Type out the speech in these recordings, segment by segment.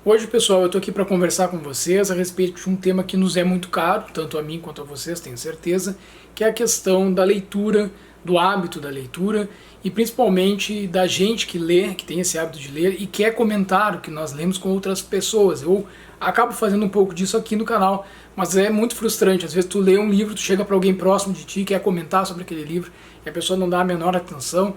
Hoje, pessoal, eu estou aqui para conversar com vocês a respeito de um tema que nos é muito caro, tanto a mim quanto a vocês, tenho certeza, que é a questão da leitura, do hábito da leitura e principalmente da gente que lê, que tem esse hábito de ler e quer comentar o que nós lemos com outras pessoas. Eu acabo fazendo um pouco disso aqui no canal, mas é muito frustrante. Às vezes tu lê um livro, tu chega para alguém próximo de ti, quer comentar sobre aquele livro e a pessoa não dá a menor atenção.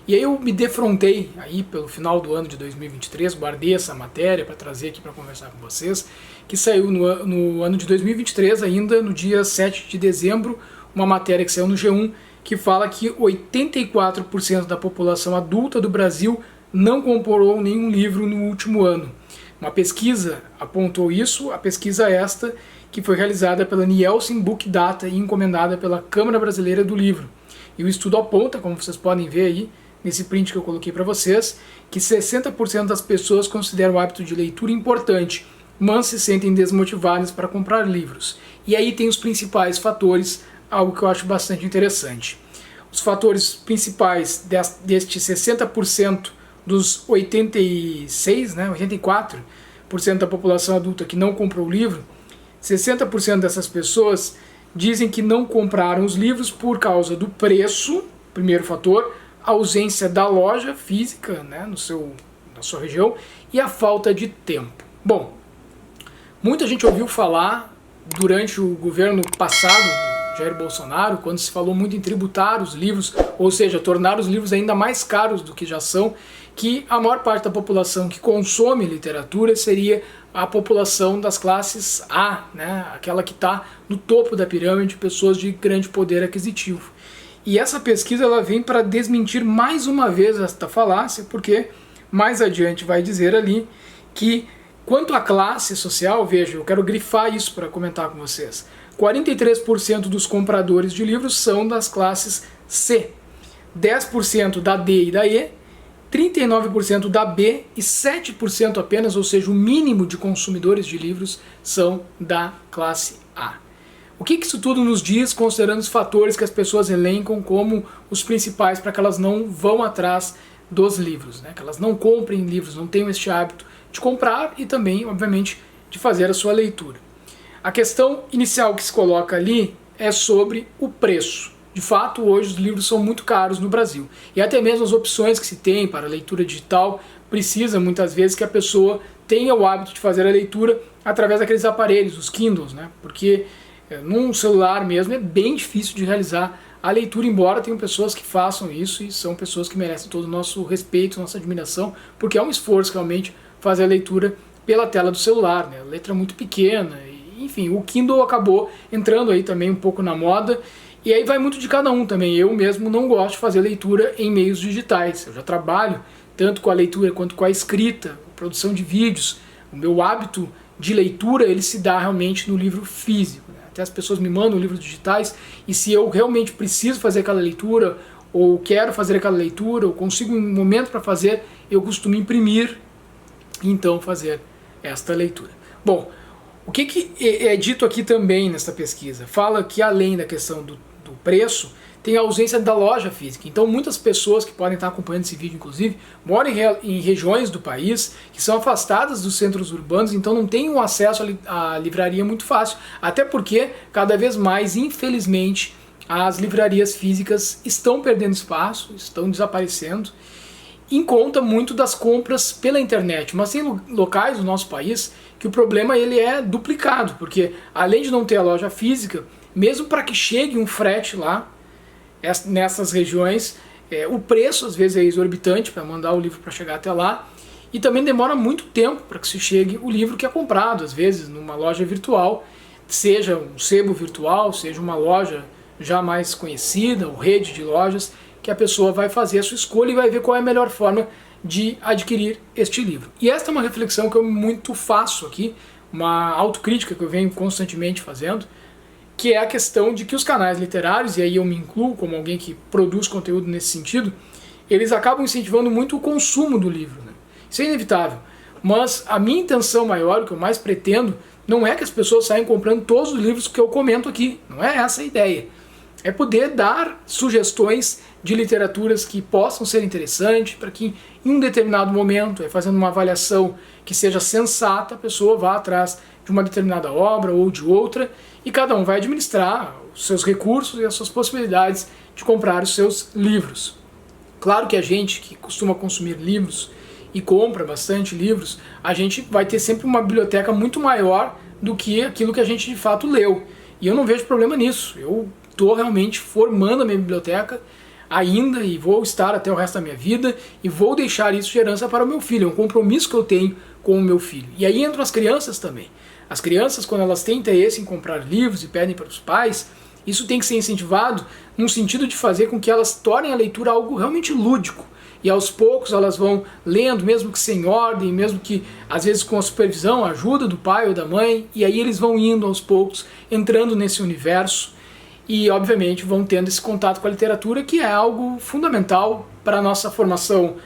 E aí eu me defrontei aí pelo final do ano de 2023, guardei essa matéria para trazer aqui para conversar com vocês, que saiu no ano de 2023, ainda no dia 7 de dezembro, uma matéria que saiu no G1, que fala que 84% da população adulta do Brasil não comprou nenhum livro no último ano. Uma pesquisa apontou isso, a pesquisa esta que foi realizada pela Nielsen Book Data e encomendada pela Câmara Brasileira do Livro. E o estudo aponta, como vocês podem ver aí, nesse print que eu coloquei para vocês, que 60% das pessoas consideram o hábito de leitura importante, mas se sentem desmotivadas para comprar livros. E aí tem os principais fatores, algo que eu acho bastante interessante. Os fatores principais deste 60% dos 84% da população adulta que não comprou o livro, 60% dessas pessoas dizem que não compraram os livros por causa do preço, primeiro fator, a ausência da loja física, né, na sua região, e a falta de tempo. Bom, muita gente ouviu falar durante o governo passado, Jair Bolsonaro, quando se falou muito em tributar os livros, ou seja, tornar os livros ainda mais caros do que já são, que a maior parte da população que consome literatura seria a população das classes A, né, aquela que está no topo da pirâmide, pessoas de grande poder aquisitivo. E essa pesquisa ela vem para desmentir mais uma vez esta falácia, porque mais adiante vai dizer ali que quanto à classe social, veja, eu quero grifar isso para comentar com vocês, 43% dos compradores de livros são das classes C, 10% da D e da E, 39% da B e 7% apenas, ou seja, o mínimo de consumidores de livros são da classe A. O que isso tudo nos diz, considerando os fatores que as pessoas elencam como os principais para que elas não vão atrás dos livros, né? Que elas não comprem livros, não tenham este hábito de comprar e também, obviamente, de fazer a sua leitura. A questão inicial que se coloca ali é sobre o preço. De fato, hoje os livros são muito caros no Brasil. E até mesmo as opções que se tem para a leitura digital precisa muitas vezes que a pessoa tenha o hábito de fazer a leitura através daqueles aparelhos, os Kindles, né? Porque num celular mesmo é bem difícil de realizar a leitura, embora tenham pessoas que façam isso e são pessoas que merecem todo o nosso respeito, nossa admiração, porque é um esforço realmente fazer a leitura pela tela do celular, né? A letra é muito pequena, enfim, o Kindle acabou entrando aí também um pouco na moda, e aí vai muito de cada um também. Eu mesmo não gosto de fazer leitura em meios digitais, eu já trabalho tanto com a leitura quanto com a escrita, produção de vídeos. O meu hábito de leitura ele se dá realmente no livro físico, né? Até as pessoas me mandam livros digitais e se eu realmente preciso fazer aquela leitura ou quero fazer aquela leitura ou consigo um momento para fazer, eu costumo imprimir e então fazer esta leitura. Bom, o que é dito aqui também nesta pesquisa? Fala que além da questão do preço, tem a ausência da loja física. Então muitas pessoas que podem estar acompanhando esse vídeo, inclusive, moram em regiões do país que são afastadas dos centros urbanos, então não têm um acesso à livraria muito fácil. Até porque, cada vez mais, infelizmente, as livrarias físicas estão perdendo espaço, estão desaparecendo, em conta muito das compras pela internet. Mas tem locais do nosso país que o problema ele é duplicado, porque além de não ter a loja física, mesmo para que chegue um frete lá, nessas regiões, o preço às vezes é exorbitante para mandar o livro para chegar até lá, e também demora muito tempo para que se chegue o livro que é comprado, às vezes numa loja virtual, seja um sebo virtual, seja uma loja já mais conhecida, ou rede de lojas, que a pessoa vai fazer a sua escolha e vai ver qual é a melhor forma de adquirir este livro. E esta é uma reflexão que eu muito faço aqui, uma autocrítica que eu venho constantemente fazendo, que é a questão de que os canais literários, e aí eu me incluo como alguém que produz conteúdo nesse sentido, eles acabam incentivando muito o consumo do livro, né? Isso é inevitável. Mas a minha intenção maior, o que eu mais pretendo, não é que as pessoas saiam comprando todos os livros que eu comento aqui. Não é essa a ideia. é poder dar sugestões de literaturas que possam ser interessantes, para que em um determinado momento, fazendo uma avaliação que seja sensata, a pessoa vá atrás de uma determinada obra ou de outra, e cada um vai administrar os seus recursos e as suas possibilidades de comprar os seus livros. Claro que a gente que costuma consumir livros e compra bastante livros, a gente vai ter sempre uma biblioteca muito maior do que aquilo que a gente de fato leu. E eu não vejo problema nisso. Eu estou realmente formando a minha biblioteca ainda e vou estar até o resto da minha vida e vou deixar isso de herança para o meu filho. É um compromisso que eu tenho com o meu filho. E aí entram as crianças também. As crianças, quando elas têm interesse em comprar livros e pedem para os pais, isso tem que ser incentivado no sentido de fazer com que elas tornem a leitura algo realmente lúdico. E aos poucos elas vão lendo, mesmo que sem ordem, mesmo que às vezes com a supervisão, a ajuda do pai ou da mãe, e aí eles vão indo aos poucos, entrando nesse universo e obviamente vão tendo esse contato com a literatura, que é algo fundamental para a nossa formação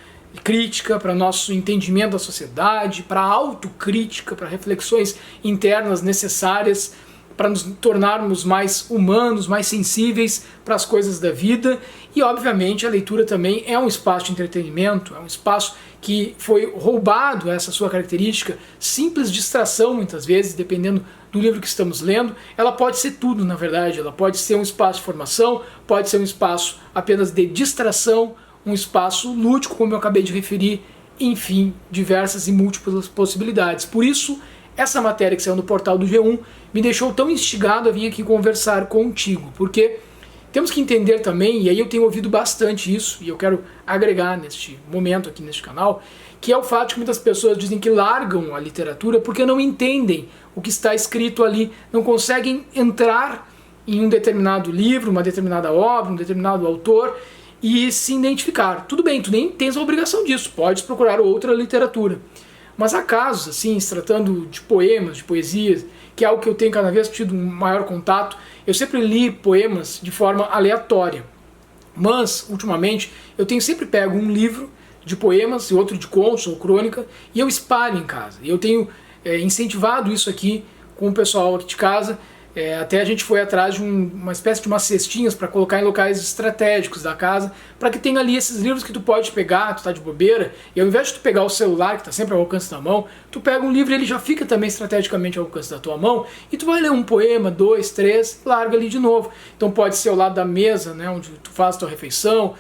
crítica, para nosso entendimento da sociedade, para a autocrítica, para reflexões internas necessárias para nos tornarmos mais humanos, mais sensíveis para as coisas da vida. E obviamente a leitura também é um espaço de entretenimento, é um espaço que foi roubado essa sua característica, simples distração muitas vezes, dependendo do livro que estamos lendo. Ela pode ser tudo, na verdade. Ela pode ser um espaço de formação, pode ser um espaço apenas de distração, um espaço lúdico, como eu acabei de referir, enfim, diversas e múltiplas possibilidades. Por isso, essa matéria que saiu no portal do G1 me deixou tão instigado a vir aqui conversar contigo, porque temos que entender também, e aí eu tenho ouvido bastante isso, e eu quero agregar neste momento aqui neste canal, que é o fato de que muitas pessoas dizem que largam a literatura porque não entendem o que está escrito ali, não conseguem entrar em um determinado livro, uma determinada obra, um determinado autor e se identificar. Tudo bem, tu nem tens a obrigação disso, podes procurar outra literatura. Mas há casos, assim, se tratando de poemas, de poesias, que é algo que eu tenho cada vez tido um maior contato, eu sempre li poemas de forma aleatória. Mas, ultimamente, eu tenho sempre pego um livro de poemas e outro de contos ou crônica e eu espalho em casa. E eu tenho incentivado isso aqui com o pessoal aqui de casa. Até a gente foi atrás de uma espécie de umas cestinhas para colocar em locais estratégicos da casa, para que tenha ali esses livros que tu pode pegar, tu tá de bobeira, e ao invés de tu pegar o celular, que está sempre ao alcance da mão, tu pega um livro e ele já fica também estrategicamente ao alcance da tua mão, e tu vai ler um poema, 2, 3, larga ali de novo. Então pode ser ao lado da mesa, né, onde tu faz a tua refeição,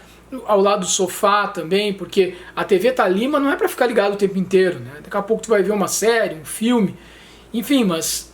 ao lado do sofá também, porque a TV tá ali, mas não é para ficar ligado o tempo inteiro, né? Daqui a pouco tu vai ver uma série, um filme, enfim, mas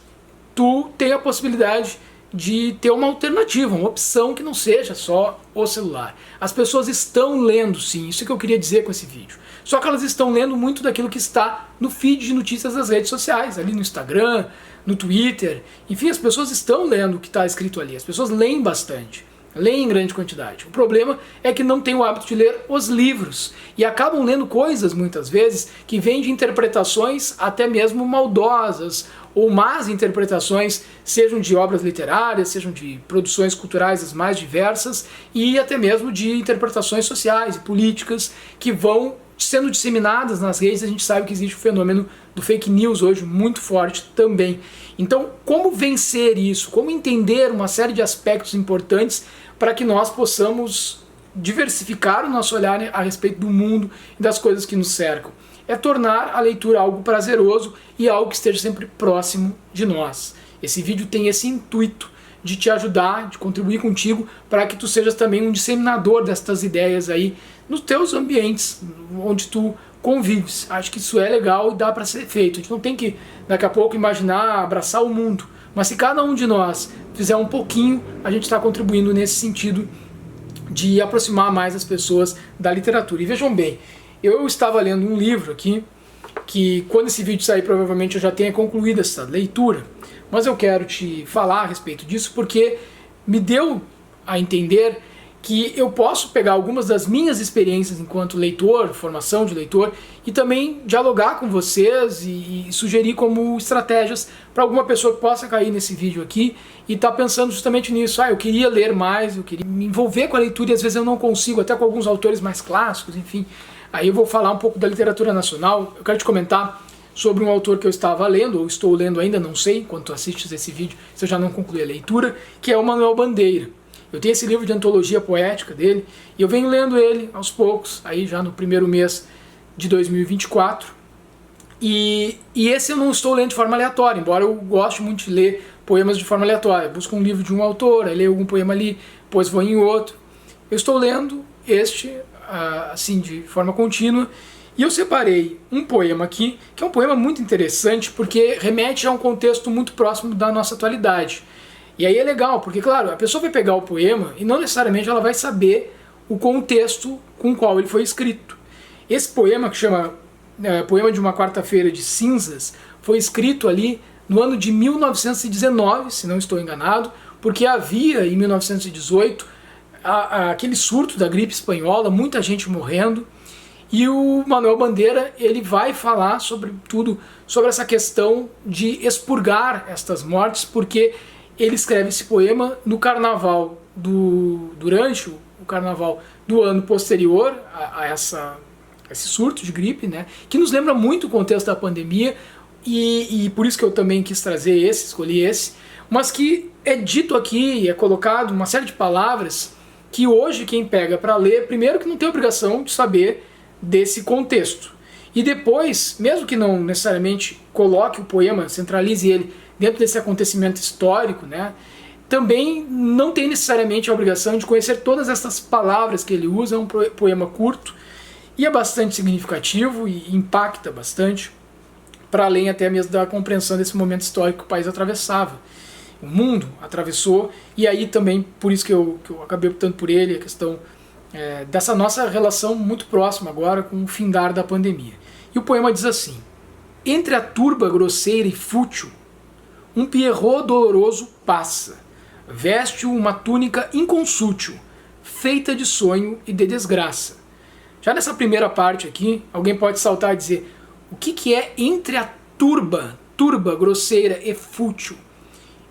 tu tem a possibilidade de ter uma alternativa, uma opção que não seja só o celular. As pessoas estão lendo, sim, isso que eu queria dizer com esse vídeo. Só que elas estão lendo muito daquilo que está no feed de notícias das redes sociais, ali no Instagram, no Twitter. Enfim, as pessoas estão lendo o que está escrito ali, as pessoas leem bastante. Leem em grande quantidade. O problema é que não tem o hábito de ler os livros e acabam lendo coisas, muitas vezes, que vêm de interpretações até mesmo maldosas ou más interpretações, sejam de obras literárias, sejam de produções culturais as mais diversas e até mesmo de interpretações sociais e políticas que vão sendo disseminadas nas redes. A gente sabe que existe o fenômeno do fake news hoje muito forte também. Então, como vencer isso? Como entender uma série de aspectos importantes para que nós possamos diversificar o nosso olhar a respeito do mundo e das coisas que nos cercam? É tornar a leitura algo prazeroso e algo que esteja sempre próximo de nós. Esse vídeo tem esse intuito de te ajudar, de contribuir contigo, para que tu sejas também um disseminador destas ideias aí nos teus ambientes, onde tu convives. Acho que isso é legal e dá para ser feito. A gente não tem que, daqui a pouco, imaginar abraçar o mundo. Mas se cada um de nós fizer um pouquinho, a gente está contribuindo nesse sentido de aproximar mais as pessoas da literatura. E vejam bem, eu estava lendo um livro aqui, que quando esse vídeo sair provavelmente eu já tenha concluído essa leitura, mas eu quero te falar a respeito disso porque me deu a entender que eu posso pegar algumas das minhas experiências enquanto leitor, formação de leitor, e também dialogar com vocês e sugerir como estratégias para alguma pessoa que possa cair nesse vídeo aqui e tá pensando justamente nisso. Eu queria ler mais, eu queria me envolver com a leitura e às vezes eu não consigo, até com alguns autores mais clássicos, enfim. Aí eu vou falar um pouco da literatura nacional. Eu quero te comentar sobre um autor que eu estava lendo, ou estou lendo ainda, não sei, enquanto tu assistes esse vídeo, se eu já não concluí a leitura, que é o Manuel Bandeira. Eu tenho esse livro de antologia poética dele, e eu venho lendo ele aos poucos, aí já no primeiro mês de 2024. E esse eu não estou lendo de forma aleatória, embora eu goste muito de ler poemas de forma aleatória. Eu busco um livro de um autor, aí leio algum poema ali, depois vou em outro. Eu estou lendo este, assim, de forma contínua, e eu separei um poema aqui, que é um poema muito interessante, porque remete a um contexto muito próximo da nossa atualidade. E aí é legal, porque, claro, a pessoa vai pegar o poema e não necessariamente ela vai saber o contexto com o qual ele foi escrito. Esse poema, que chama Poema de uma Quarta-feira de Cinzas, foi escrito ali no ano de 1919, se não estou enganado, porque havia, em 1918, aquele surto da gripe espanhola, muita gente morrendo, e o Manuel Bandeira ele vai falar sobre essa questão de expurgar estas mortes, porque ele escreve esse poema no carnaval durante o carnaval do ano posterior a esse surto de gripe, né, que nos lembra muito o contexto da pandemia, e por isso que eu também quis trazer escolhi esse, mas que é dito aqui, é colocado uma série de palavras que hoje quem pega para ler, primeiro que não tem obrigação de saber desse contexto, e depois, mesmo que não necessariamente coloque o poema, centralize ele dentro desse acontecimento histórico, né, também não tem necessariamente a obrigação de conhecer todas essas palavras que ele usa. É um poema curto e é bastante significativo e impacta bastante, para além até mesmo da compreensão desse momento histórico que o país atravessava. O mundo atravessou, e aí também, por isso que eu acabei optando por ele, a questão dessa nossa relação muito próxima agora com o findar da pandemia. E o poema diz assim: entre a turba grosseira e fútil, um Pierrot doloroso passa, veste uma túnica inconsútil, feita de sonho e de desgraça. Já nessa primeira parte aqui, alguém pode saltar e dizer: o que é entre a turba grosseira e fútil?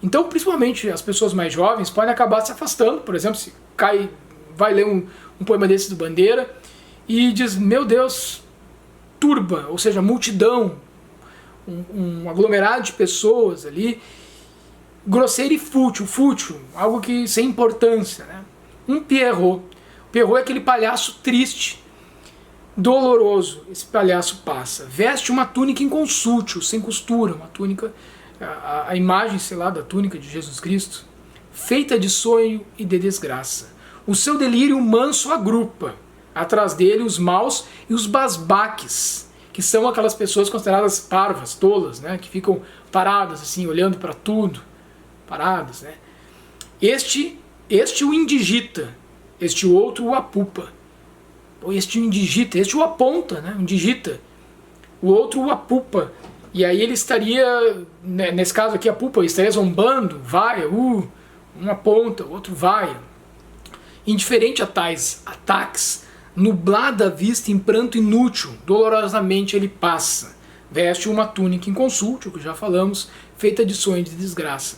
Então, principalmente as pessoas mais jovens podem acabar se afastando. Por exemplo, se vai ler um poema desse do Bandeira e diz: meu Deus, turba, ou seja, multidão, um aglomerado de pessoas ali, grosseiro e fútil, algo que sem importância, né? Um Pierrot. Pierrot é aquele palhaço triste, doloroso. Esse palhaço passa, veste uma túnica inconsútil, sem costura, uma túnica, a imagem, sei lá, da túnica de Jesus Cristo, feita de sonho e de desgraça. O seu delírio manso agrupa, atrás dele os maus e os basbaques, que são aquelas pessoas consideradas parvas, tolas, né, que ficam paradas assim, olhando para tudo, paradas, né. Este o indigita, este outro o apupa. Este o indigita, este o aponta, né, indigita. O outro o apupa. E aí ele estaria, nesse caso aqui, a pupa estaria zombando, vai, um aponta, o outro vai. Indiferente a tais ataques, nublada a vista em pranto inútil, dolorosamente ele passa. Veste uma túnica inconsútil, que já falamos, feita de sonho e de desgraça.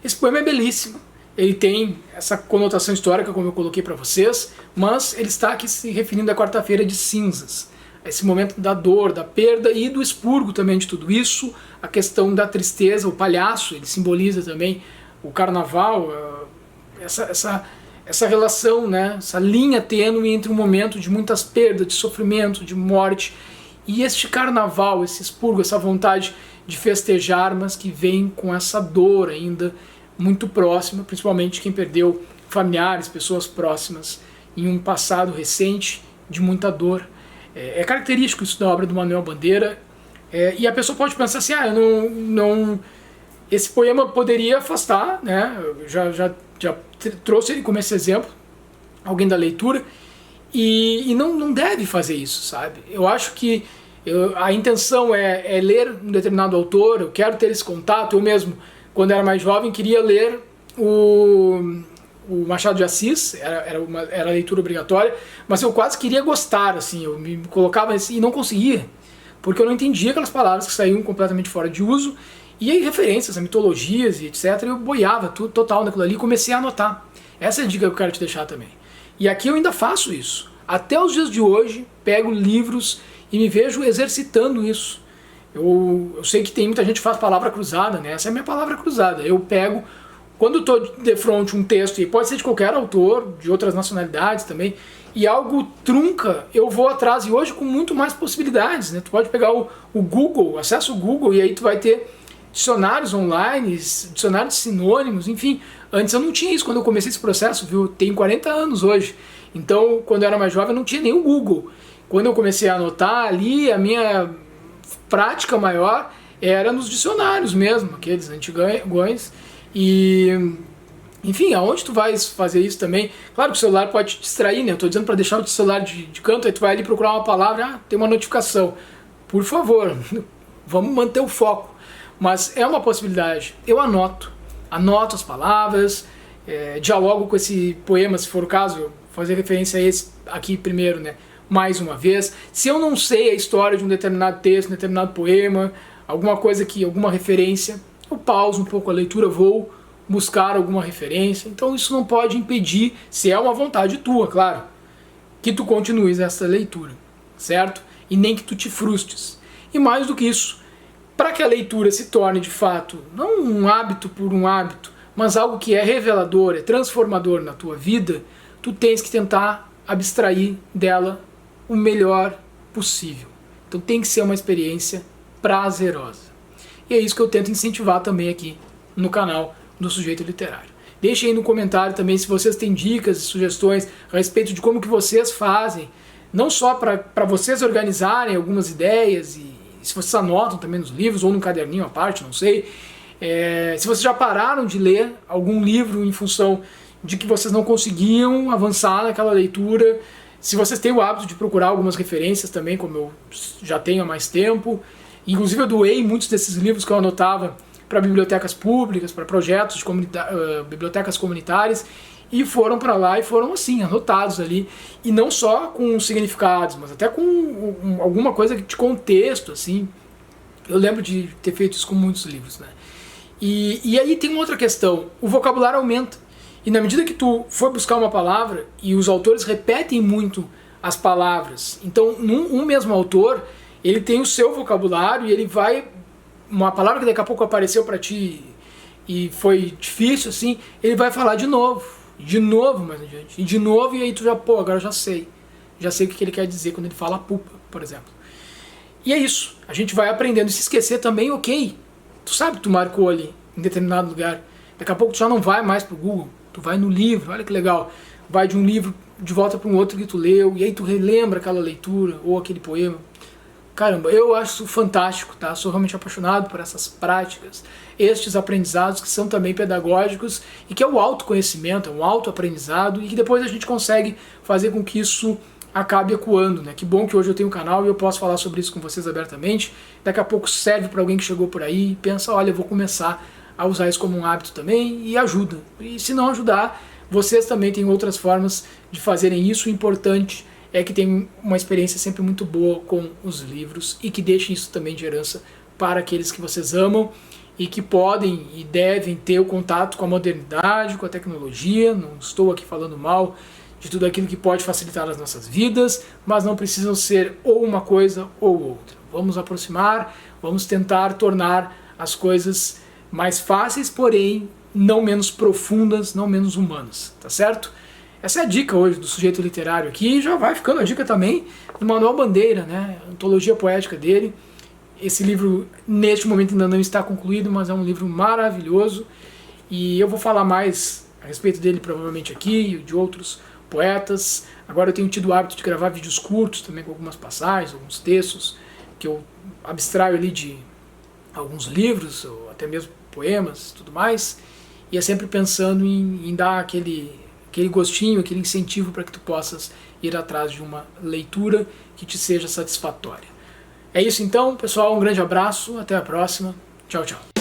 Esse poema é belíssimo, ele tem essa conotação histórica, como eu coloquei para vocês, mas ele está aqui se referindo à Quarta-feira de Cinzas, esse momento da dor, da perda e do expurgo também de tudo isso, a questão da tristeza, o palhaço, ele simboliza também o carnaval, essa relação, né, essa linha tênue entre um momento de muitas perdas, de sofrimento, de morte, e este carnaval, esse expurgo, essa vontade de festejar, mas que vem com essa dor ainda muito próxima, principalmente quem perdeu familiares, pessoas próximas, em um passado recente de muita dor. É característico isso da obra do Manuel Bandeira, e a pessoa pode pensar assim: esse poema poderia afastar, né? Já trouxe ele como esse exemplo, alguém da leitura, e não deve fazer isso, sabe? Eu acho que a intenção é ler um determinado autor, eu quero ter esse contato. Eu mesmo, quando era mais jovem, queria ler o Machado de Assis, era leitura obrigatória, mas eu quase queria gostar, assim, eu me colocava assim e não conseguia, porque eu não entendia aquelas palavras que saíam completamente fora de uso, e aí referências a mitologias e etc, eu boiava tudo total naquilo ali e comecei a anotar. Essa é a dica que eu quero te deixar também. E aqui eu ainda faço isso. Até os dias de hoje, pego livros e me vejo exercitando isso. Eu sei que tem muita gente que faz palavra cruzada, né? Essa é a minha palavra cruzada. Eu pego quando estou de frente a um texto, e pode ser de qualquer autor, de outras nacionalidades também, e algo trunca, eu vou atrás, e hoje com muito mais possibilidades, né? Tu pode pegar o Google, acessa o Google, e aí tu vai ter dicionários online, dicionários de sinônimos, enfim. Antes eu não tinha isso quando eu comecei esse processo, viu? Eu tenho 40 anos hoje. Então, quando eu era mais jovem, eu não tinha nem o Google. Quando eu comecei a anotar ali, a minha prática maior era nos dicionários mesmo, aqueles antigões. E, enfim, aonde tu vais fazer isso também? Claro que o celular pode te distrair, né? Eu tô dizendo para deixar o celular de canto, aí tu vai ali procurar uma palavra, tem uma notificação. Por favor, vamos manter o foco. Mas é uma possibilidade. Eu anoto as palavras, dialogo com esse poema, se for o caso, eu fazer referência a esse aqui primeiro, né? Mais uma vez. Se eu não sei a história de um determinado texto, um determinado poema, alguma referência, eu pauso um pouco a leitura, vou buscar alguma referência. Então isso não pode impedir, se é uma vontade tua, claro, que tu continues essa leitura, certo? E nem que tu te frustres. E mais do que isso, para que a leitura se torne de fato, não um hábito por um hábito, mas algo que é revelador, é transformador na tua vida, tu tens que tentar abstrair dela o melhor possível. Então tem que ser uma experiência prazerosa. E é isso que eu tento incentivar também aqui no canal do Sujeito Literário. Deixem aí no comentário também se vocês têm dicas e sugestões a respeito de como que vocês fazem, não só para vocês organizarem algumas ideias, e se vocês anotam também nos livros ou num caderninho à parte, não sei. Se vocês já pararam de ler algum livro em função de que vocês não conseguiam avançar naquela leitura, se vocês têm o hábito de procurar algumas referências também, como eu já tenho há mais tempo. Inclusive eu doei muitos desses livros que eu anotava para bibliotecas públicas, para projetos de bibliotecas comunitárias, e foram para lá e foram assim, anotados ali. E não só com significados, mas até com alguma coisa de contexto, assim. Eu lembro de ter feito isso com muitos livros, né? E aí tem uma outra questão, o vocabulário aumenta. E na medida que tu for buscar uma palavra, e os autores repetem muito as palavras, então um mesmo autor, ele tem o seu vocabulário e ele vai... Uma palavra que daqui a pouco apareceu para ti e foi difícil, assim, ele vai falar de novo mais adiante, e de novo, e aí tu já, agora eu já sei o que ele quer dizer quando ele fala pupa, por exemplo. E é isso, a gente vai aprendendo. E se esquecer também, ok, tu sabe que tu marcou ali, em determinado lugar, daqui a pouco tu já não vai mais pro Google, tu vai no livro, olha que legal, vai de um livro de volta para um outro que tu leu, e aí tu relembra aquela leitura, ou aquele poema. Caramba, eu acho isso fantástico, tá? Sou realmente apaixonado por essas práticas, estes aprendizados que são também pedagógicos e que é o autoconhecimento, é um autoaprendizado e que depois a gente consegue fazer com que isso acabe ecoando, né? Que bom que hoje eu tenho um canal e eu posso falar sobre isso com vocês abertamente. Daqui a pouco serve para alguém que chegou por aí e pensa, olha, eu vou começar a usar isso como um hábito também, e ajuda. E se não ajudar, vocês também têm outras formas de fazerem isso. O importante é que tem uma experiência sempre muito boa com os livros e que deixem isso também de herança para aqueles que vocês amam e que podem e devem ter o contato com a modernidade, com a tecnologia. Não estou aqui falando mal de tudo aquilo que pode facilitar as nossas vidas, mas não precisam ser ou uma coisa ou outra. Vamos aproximar, vamos tentar tornar as coisas mais fáceis, porém não menos profundas, não menos humanas, tá certo? Essa é a dica hoje do Sujeito Literário aqui, e já vai ficando a dica também do Manuel Bandeira, né? A antologia poética dele. Esse livro, neste momento, ainda não está concluído, mas é um livro maravilhoso, e eu vou falar mais a respeito dele provavelmente aqui, e de outros poetas. Agora eu tenho tido o hábito de gravar vídeos curtos também com algumas passagens, alguns textos, que eu abstraio ali de alguns livros, ou até mesmo poemas e tudo mais, e é sempre pensando em dar aquele gostinho, aquele incentivo para que tu possas ir atrás de uma leitura que te seja satisfatória. É isso então, pessoal, um grande abraço, até a próxima, tchau, tchau.